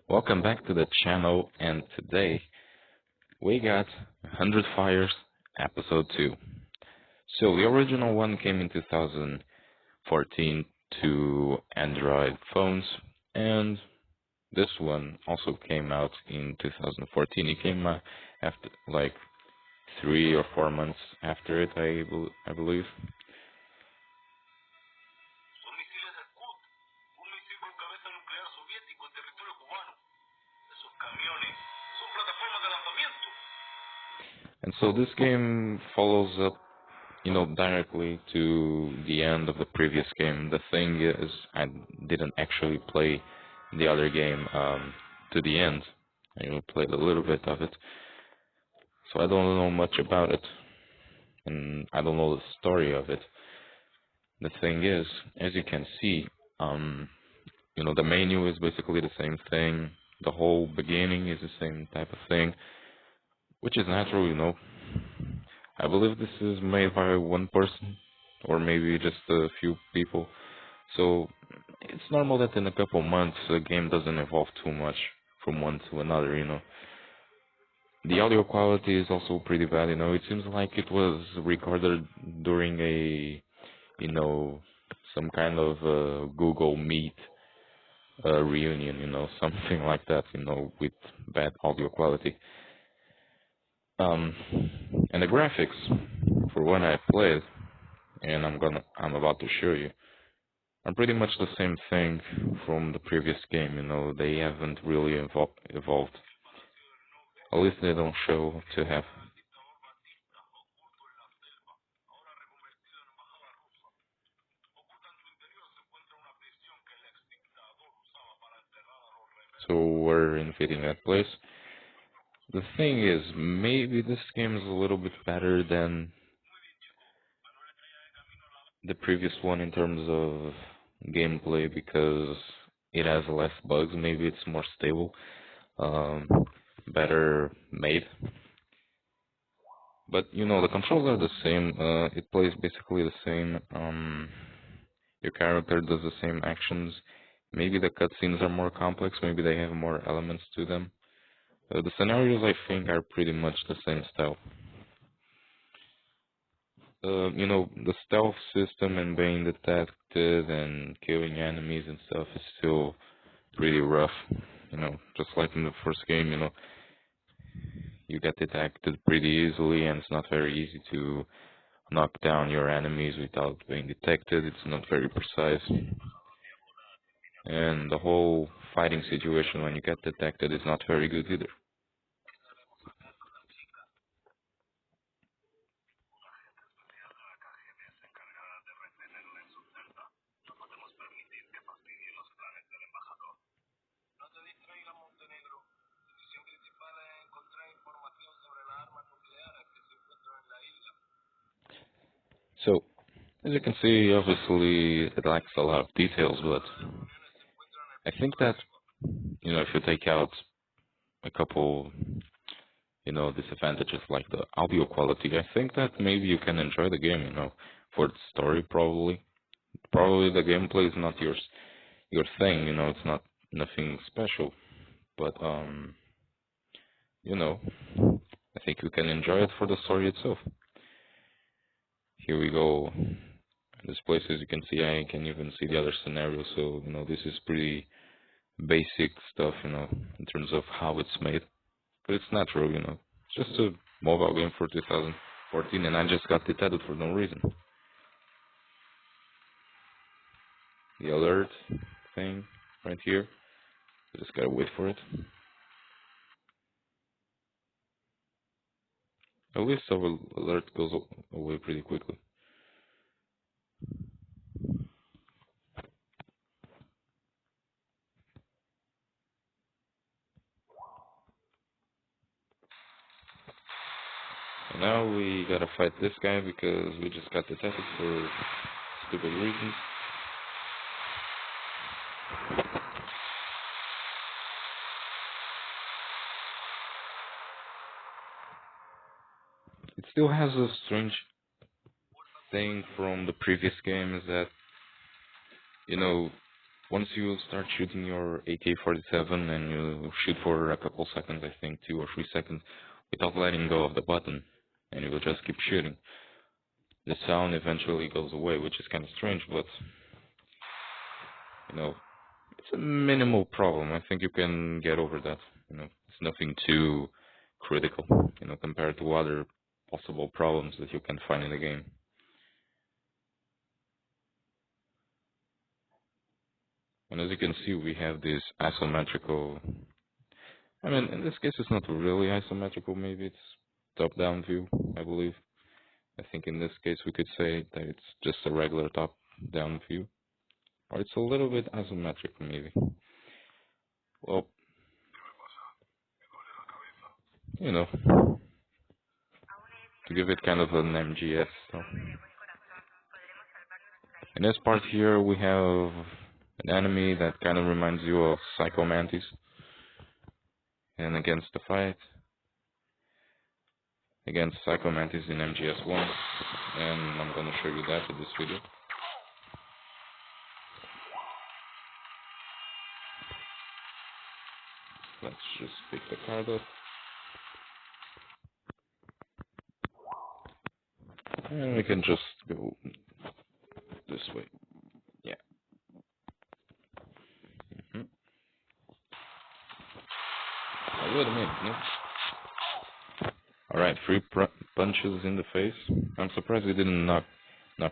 Welcome back to the channel, and today we got 100 Fires Episode 2. So the original one came in 2014 to Android phones, and this one also came out in 2014. It came after like 3 or 4 months after it, I believe. And so this game follows up, directly to the end of the previous game. The thing is, I didn't actually play the other game to the end. I only played a little bit of it, so I don't know much about it, and I don't know the story of it. The thing is, as you can see, the menu is basically the same thing. The whole beginning is the same type of thing, which is natural. I believe this is made by one person, or maybe just a few people. So it's normal that in a couple months the game doesn't evolve too much from one to another. The audio quality is also pretty bad. It seems like it was recorded during some kind of Google Meet reunion, something like that, with bad audio quality. And the graphics, for when I played, and I'm about to show you, are pretty much the same thing from the previous game. They haven't really evolved. At least they don't show to have. So we're invading that place. The thing is, maybe this game is a little bit better than the previous one in terms of gameplay because it has less bugs. Maybe it's more stable, um, better made. But the controls are the same. It plays basically the same. Your character does the same actions. Maybe the cutscenes are more complex. Maybe they have more elements to them. The scenarios, I think, are pretty much the same style. The stealth system and being detected and killing enemies and stuff is still pretty rough. Just like in the first game, you get detected pretty easily, and it's not very easy to knock down your enemies without being detected. It's not very precise. And the whole fighting situation when you get detected is not very good either. So, as you can see, obviously it lacks a lot of details, but I think that, if you take out a couple, disadvantages like the audio quality, I think that maybe you can enjoy the game, for the story probably. Probably the gameplay is not your thing, it's not nothing special, but I think you can enjoy it for the story itself. Here we go. This place, as you can see, I can even see the other scenario, so this is pretty basic stuff, in terms of how it's made. But it's natural. It's just a mobile game for 2014, and I just got detected for no reason. The alert thing right here. I just gotta wait for it. At least the alert goes away pretty quickly. And now we gotta fight this guy because we just got detected for stupid reasons. It still has a strange thing from the previous game is that, once you start shooting your AK-47 and you shoot for a couple seconds, I think 2 or 3 seconds, without letting go of the button, and you will just keep shooting, the sound eventually goes away, which is kind of strange, but you know, it's a minimal problem. I think you can get over that. It's nothing too critical, compared to other possible problems that you can find in the game. And as you can see, we have this isometrical. I mean, in this case, it's not really isometrical. Maybe it's top-down view, I believe. I think in this case, we could say that it's just a regular top-down view. Or it's a little bit isometric, maybe. Well, to give it kind of an MGS. So. In this part here, we have an enemy that kind of reminds you of Psycho Mantis. And against the fight, against Psycho Mantis in MGS1. And I'm gonna show you that in this video. Let's just pick the card up. And we can just go this way. Yeah. Oh, wait a minute. No. Alright, 3 punches in the face. I'm surprised he didn't knock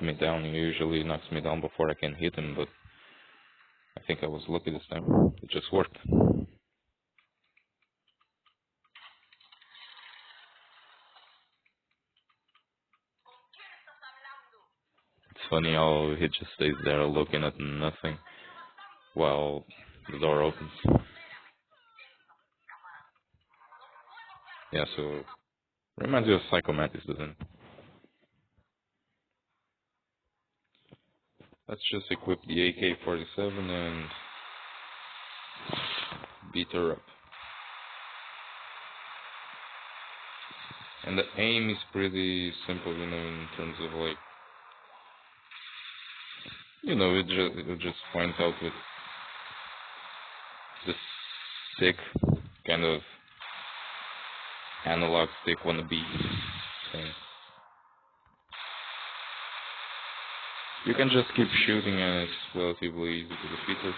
me down. He usually knocks me down before I can hit him, but I think I was lucky this time. It just worked. It's funny how he just stays there looking at nothing while the door opens. Yeah, so reminds you of Psycho Mantis, doesn't it? Let's just equip the AK-47 and beat her up. And the aim is pretty simple, in terms of like, it just points out with this stick, kind of analog stick wannabe thing. You can just keep shooting and it's relatively easy to defeat her.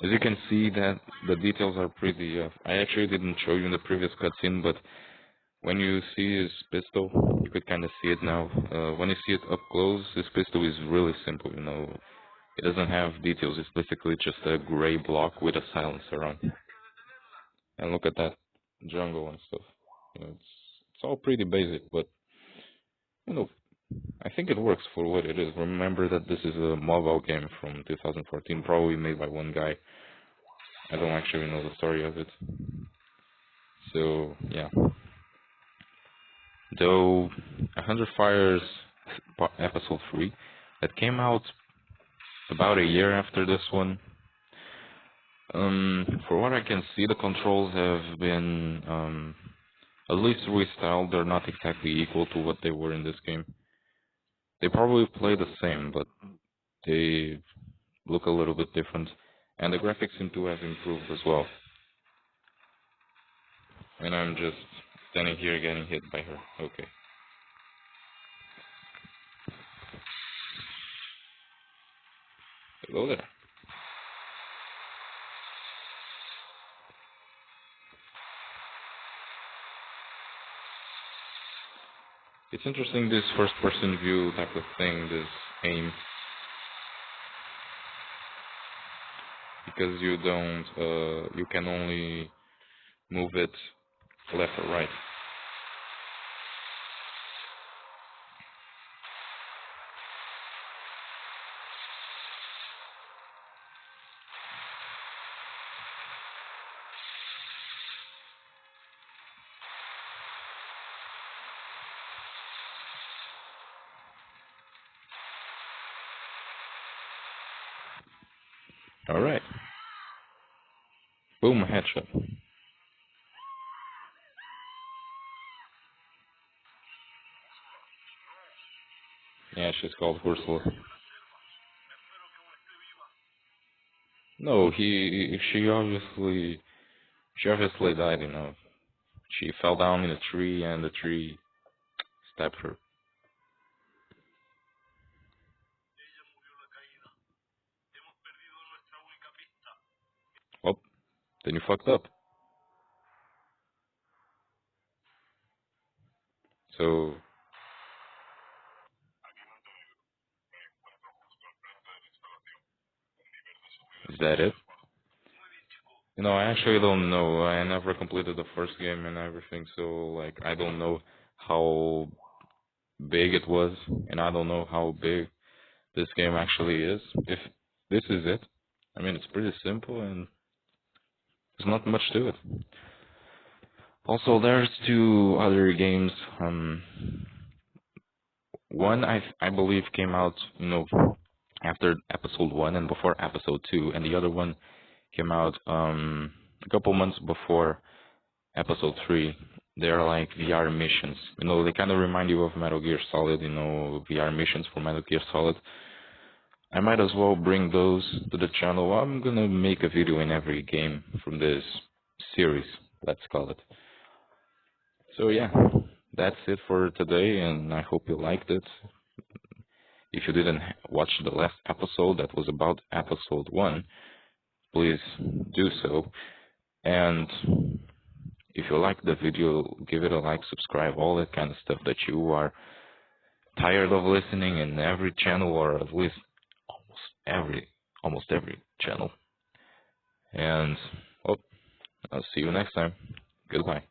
As you can see, that the details are pretty. I actually didn't show you in the previous cutscene, but when you see his pistol, you could kind of see it now. When you see it up close, his pistol is really simple. It doesn't have details. It's basically just a gray block with a silencer on. And look at that jungle and stuff. It's all pretty basic, but I think it works for what it is. Remember that this is a mobile game from 2014, probably made by one guy. I don't actually know the story of it. So, yeah. Though, 100 Fires Episode 3, that came out about a year after this one. For what I can see, the controls have been at least restyled. They're not exactly equal to what they were in this game. They probably play the same, but they look a little bit different. And the graphics seem to have improved as well. And I'm just standing here getting hit by her. Okay. Hello there. It's interesting, this first-person view type of thing, this aim, because you can only move it left or right. Alright. Boom, headshot. Yeah, she's called Ursula. No, she obviously died, you know. She fell down in a tree and the tree stabbed her. Oh, then you fucked up. So, is that it? You know, I actually don't know. I never completed the first game and everything, so like I don't know how big it was, and I don't know how big this game actually is. If this is it, I mean, it's pretty simple and there's not much to it. Also, there's two other games. One I believe came out, you know, after episode one and before episode two, and the other one came out a couple months before episode three. They're like VR missions. You know, they kind of remind you of Metal Gear Solid. You know, VR missions for Metal Gear Solid. I might as well bring those to the channel. I'm gonna make a video in every game from this series, let's call it. So yeah, that's it for today, and I hope you liked it. If you didn't watch the last episode that was about episode 1, please do so. And if you like the video, give it a like, subscribe, all that kind of stuff that you are tired of listening in every channel, or at least almost every channel. And well, I'll see you next time. Goodbye.